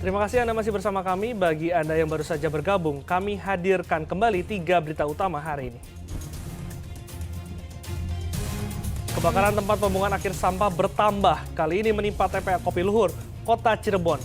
Terima kasih Anda masih bersama kami. Bagi Anda yang baru saja bergabung, kami hadirkan kembali 3 berita utama hari ini. Kebakaran tempat pembuangan akhir sampah bertambah. Kali ini menimpa TPA Kopi Luhur, Kota Cirebon.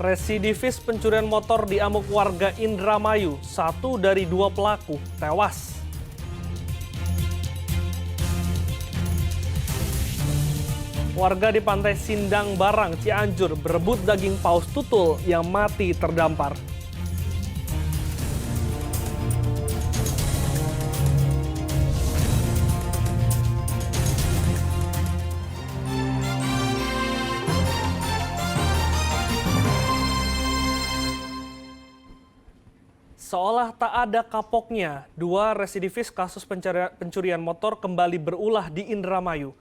Residivis pencurian motor diamuk warga Indramayu. 1 dari 2 pelaku tewas. Warga di Pantai Sindang Barang, Cianjur berebut daging paus tutul yang mati terdampar. Seolah tak ada kapoknya, 2 residivis kasus pencurian motor kembali berulah di Indramayu.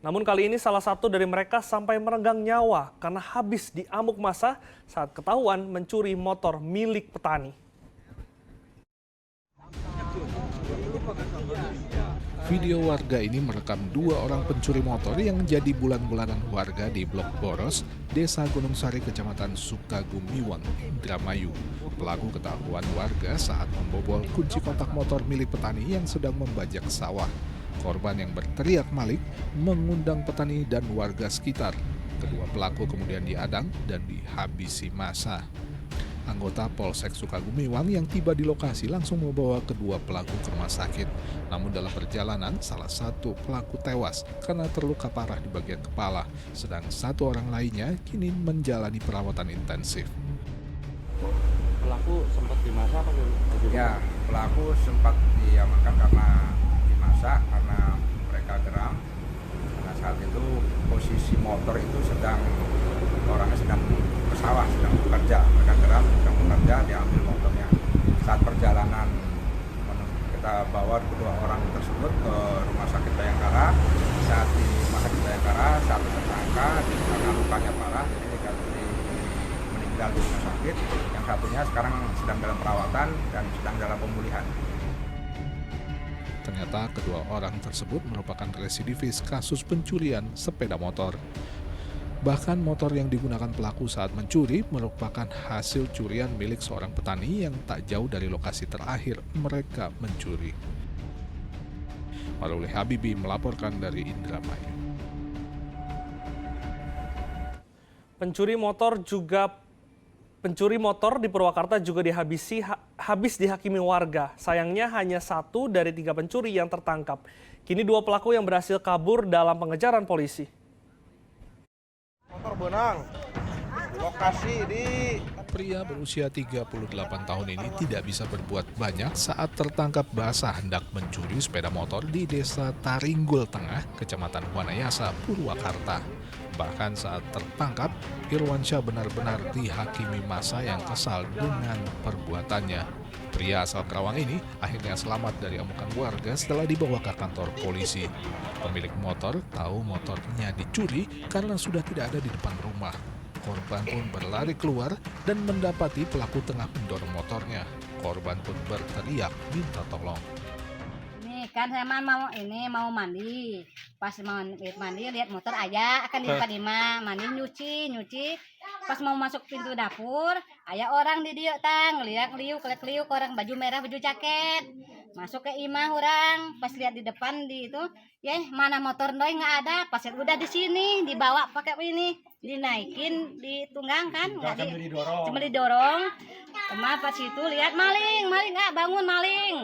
Namun kali ini salah satu dari mereka sampai merenggang nyawa karena habis diamuk massa saat ketahuan mencuri motor milik petani. Video warga ini merekam 2 orang pencuri motor yang menjadi bulan-bulanan warga di Blok Boros, Desa Gunung Sari, Kecamatan Sukagumiwang, Indramayu. Pelaku ketahuan warga saat membobol kunci kontak motor milik petani yang sedang membajak sawah. Korban yang berteriak maling mengundang petani dan warga sekitar. Kedua pelaku kemudian diadang dan dihabisi massa. Anggota Polsek Sukagumiwang yang tiba di lokasi langsung membawa kedua pelaku ke rumah sakit. Namun dalam perjalanan, salah satu pelaku tewas karena terluka parah di bagian kepala, sedang 1 orang lainnya kini menjalani perawatan intensif. Pelaku sempat dimasa apa gitu? Ya, pelaku sempat diamankan karena dimasa karena mereka geram. Karena saat itu posisi motor itu orangnya sedang ke sawah, sedang bekerja. Mereka geram, sedang bekerja, diambil motornya. Saat perjalanan kita bawa kedua orang tersebut ke rumah sakit Bayangkara. Saat di rumah sakit Bayangkara, 1 tersangka karena lukanya parah, jadi meninggal di rumah sakit. Yang satunya sekarang sedang dalam perawatan dan sedang dalam pemulihan. Ternyata kedua orang tersebut merupakan residivis kasus pencurian sepeda motor. Bahkan motor yang digunakan pelaku saat mencuri merupakan hasil curian milik seorang petani yang tak jauh dari lokasi terakhir mereka mencuri. Maruli Habibi melaporkan dari Indramayu. Pencuri motor di Purwakarta juga habis dihakimi warga. Sayangnya hanya 1 dari 3 pencuri yang tertangkap. Kini 2 pelaku yang berhasil kabur dalam pengejaran polisi. Motor benang, lokasi di... Pria berusia 38 tahun ini tidak bisa berbuat banyak saat tertangkap basah hendak mencuri sepeda motor di Desa Taringgul Tengah, Kecamatan Wanayasa, Purwakarta. Bahkan saat tertangkap, Irwansyah benar-benar dihakimi massa yang kesal dengan perbuatannya. Pria asal Kerawang ini akhirnya selamat dari amukan warga setelah dibawa ke kantor polisi. Pemilik motor tahu motornya dicuri karena sudah tidak ada di depan rumah. Korban pun berlari keluar dan mendapati pelaku tengah mendorong motornya. Korban pun berteriak minta tolong. Kan saya mau mandi. Pas mau mandi lihat motor ayah akan di Padima, mandi nyuci. Pas mau masuk pintu dapur, ayah orang di dieu tang, liuk orang baju merah, baju jaket. Masuk ke imah orang, pas lihat di depan di itu, ya mana motor doi nggak ada. Pas udah di sini dibawa pakai ini, dinaikin, ditunggang kan, cuma didorong. Cuma pas itu lihat maling bangun maling.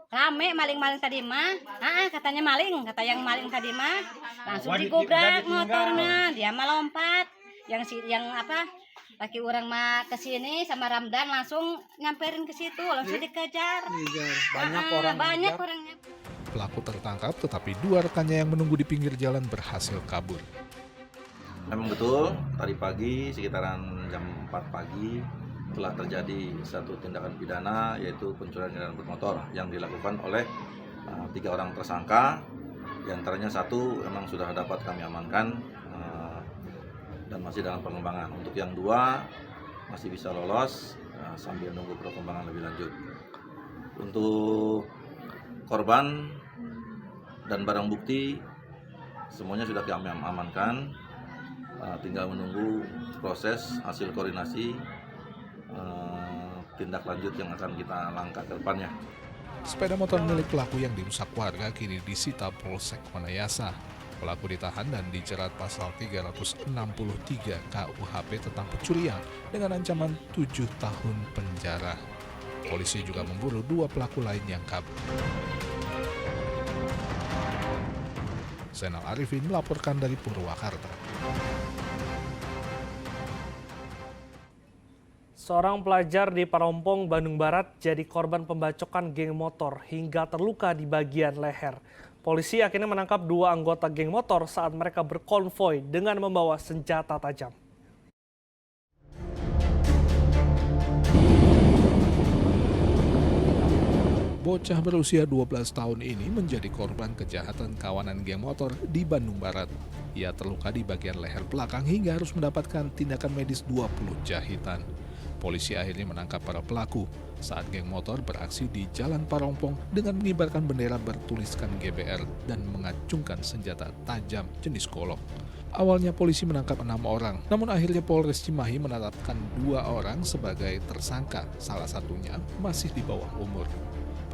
Rame maling tadi mah, katanya maling, kata yang maling tadi mah, langsung digobrak motornya, dia mah lompat, laki orang mah kesini sama Ramdan langsung nyamperin ke situ, langsung dikejar. Banyak orangnya. Pelaku tertangkap, tetapi 2 rekannya yang menunggu di pinggir jalan berhasil kabur. Memang betul, tadi pagi sekitaran jam 4 pagi telah terjadi satu tindakan pidana yaitu pencurian kendaraan bermotor yang dilakukan oleh 3 orang tersangka. Di antaranya 1 memang sudah dapat kami amankan dan masih dalam pengembangan. Untuk yang 2 masih bisa lolos sambil menunggu perkembangan lebih lanjut. Untuk korban dan barang bukti semuanya sudah kami amankan. Tinggal menunggu proses hasil koordinasi tindak lanjut yang akan kita langkah ke depannya. Sepeda motor milik pelaku yang dirusak warga kini disita Polsek Wanayasa. Pelaku ditahan dan dijerat pasal 363 KUHP tentang pencurian dengan ancaman 7 tahun penjara. Polisi juga memburu 2 pelaku lain yang kabur. Zainal Arifin melaporkan dari Purwakarta. Seorang pelajar di Parompong, Bandung Barat jadi korban pembacokan geng motor hingga terluka di bagian leher. Polisi akhirnya menangkap 2 anggota geng motor saat mereka berkonvoi dengan membawa senjata tajam. Bocah berusia 12 tahun ini menjadi korban kejahatan kawanan geng motor di Bandung Barat. Ia terluka di bagian leher belakang hingga harus mendapatkan tindakan medis 20 jahitan. Polisi akhirnya menangkap para pelaku saat geng motor beraksi di Jalan Parompong dengan mengibarkan bendera bertuliskan GBR dan mengacungkan senjata tajam jenis golok. Awalnya polisi menangkap 6 orang, namun akhirnya Polres Cimahi menetapkan 2 orang sebagai tersangka, salah satunya masih di bawah umur.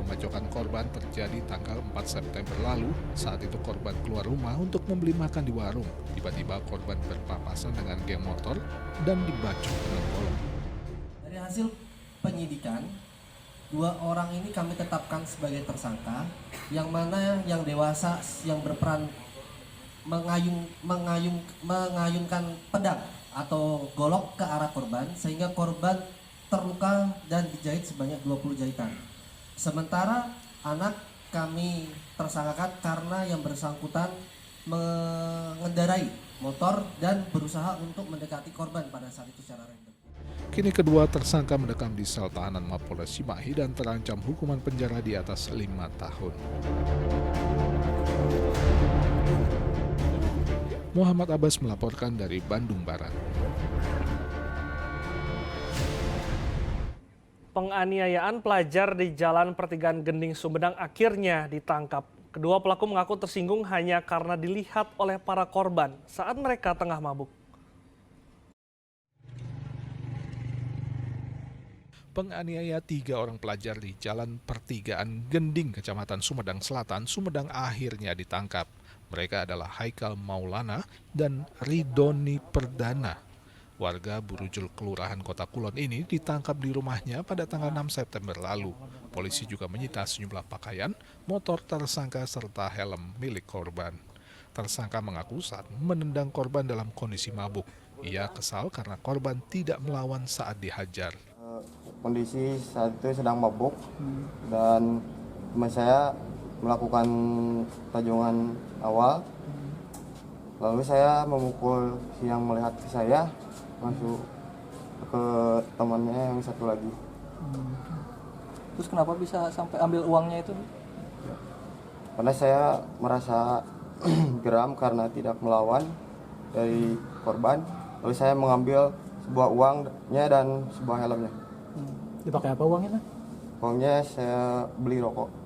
Pembacokan korban terjadi tanggal 4 September lalu. Saat itu korban keluar rumah untuk membeli makan di warung. Tiba-tiba korban berpapasan dengan geng motor dan dibacok dengan golok. Dari hasil penyidikan, 2 orang ini kami tetapkan sebagai tersangka, yang mana yang dewasa yang berperan mengayunkan pedang atau golok ke arah korban sehingga korban terluka dan dijahit sebanyak 20 jahitan. Sementara anak kami tersangkakan karena yang bersangkutan mengendarai motor dan berusaha untuk mendekati korban pada saat itu secara random. Kini kedua tersangka mendekam di sel tahanan Mapolres Cimahi dan terancam hukuman penjara di atas 5 tahun. Muhammad Abbas melaporkan dari Bandung Barat. Penganiayaan pelajar di Jalan Pertigaan Gending Sumedang akhirnya ditangkap. Kedua pelaku mengaku tersinggung hanya karena dilihat oleh para korban saat mereka tengah mabuk. Penganiaya 3 orang pelajar di Jalan Pertigaan Gending, Kecamatan Sumedang Selatan, Sumedang akhirnya ditangkap. Mereka adalah Haikal Maulana dan Ridoni Perdana. Warga Burujul Kelurahan Kota Kulon ini ditangkap di rumahnya pada tanggal 6 September lalu. Polisi juga menyita sejumlah pakaian, motor tersangka serta helm milik korban. Tersangka mengaku saat menendang korban dalam kondisi mabuk. Ia kesal karena korban tidak melawan saat dihajar. Kondisi saat itu sedang mabuk dan teman saya melakukan tajongan awal. Lalu saya memukul si yang melihat ke saya, masuk ke temannya yang satu lagi. Terus kenapa bisa sampai ambil uangnya itu? Karena saya merasa geram karena tidak melawan dari korban. Lalu saya mengambil sebuah uangnya dan sebuah helmnya. Dipakai apa uangnya? Uangnya saya beli rokok.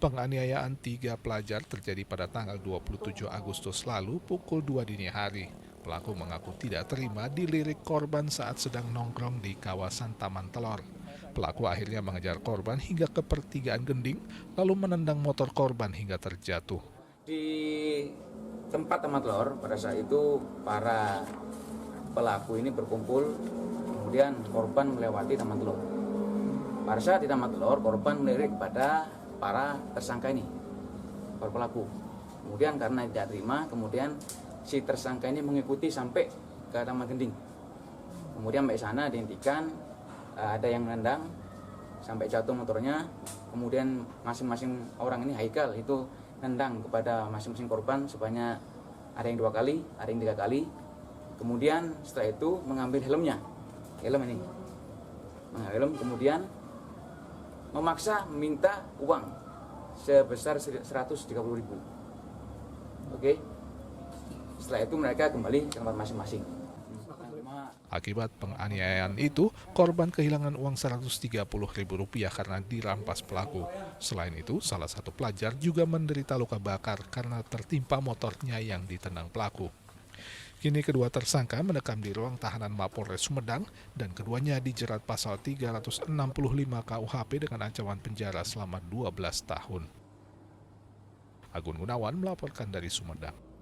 Penganiayaan 3 pelajar terjadi pada tanggal 27 Agustus lalu pukul 2 dini hari. Pelaku mengaku tidak terima dilirik korban saat sedang nongkrong di kawasan Taman Telor. Pelaku akhirnya mengejar korban hingga ke pertigaan Gending, lalu menendang motor korban hingga terjatuh. Di tempat Taman Telor pada saat itu para pelaku ini berkumpul, kemudian korban melewati Taman Telor. Pada saat di Taman Telor, korban melirik kepada para tersangka ini, para pelaku. Kemudian karena tidak terima, kemudian si tersangka ini mengikuti sampai ke Taman Gending. Kemudian sampai sana dihentikan, ada yang menendang sampai jatuh motornya. Kemudian masing-masing orang ini Haikal itu nendang kepada masing-masing korban sebanyak ada yang 2 kali, ada yang 3 kali. Kemudian setelah itu mengambil helmnya, helm ini, mengambil helm, kemudian memaksa meminta uang sebesar 130.000. Oke. Setelah itu mereka kembali ke tempat masing-masing. Akibat penganiayaan itu, korban kehilangan uang Rp130.000 karena dirampas pelaku. Selain itu, salah satu pelajar juga menderita luka bakar karena tertimpa motornya yang ditendang pelaku. Kini kedua tersangka mendekam di ruang tahanan Mapolres Sumedang dan keduanya dijerat pasal 365 KUHP dengan ancaman penjara selama 12 tahun. Agun Gunawan melaporkan dari Sumedang.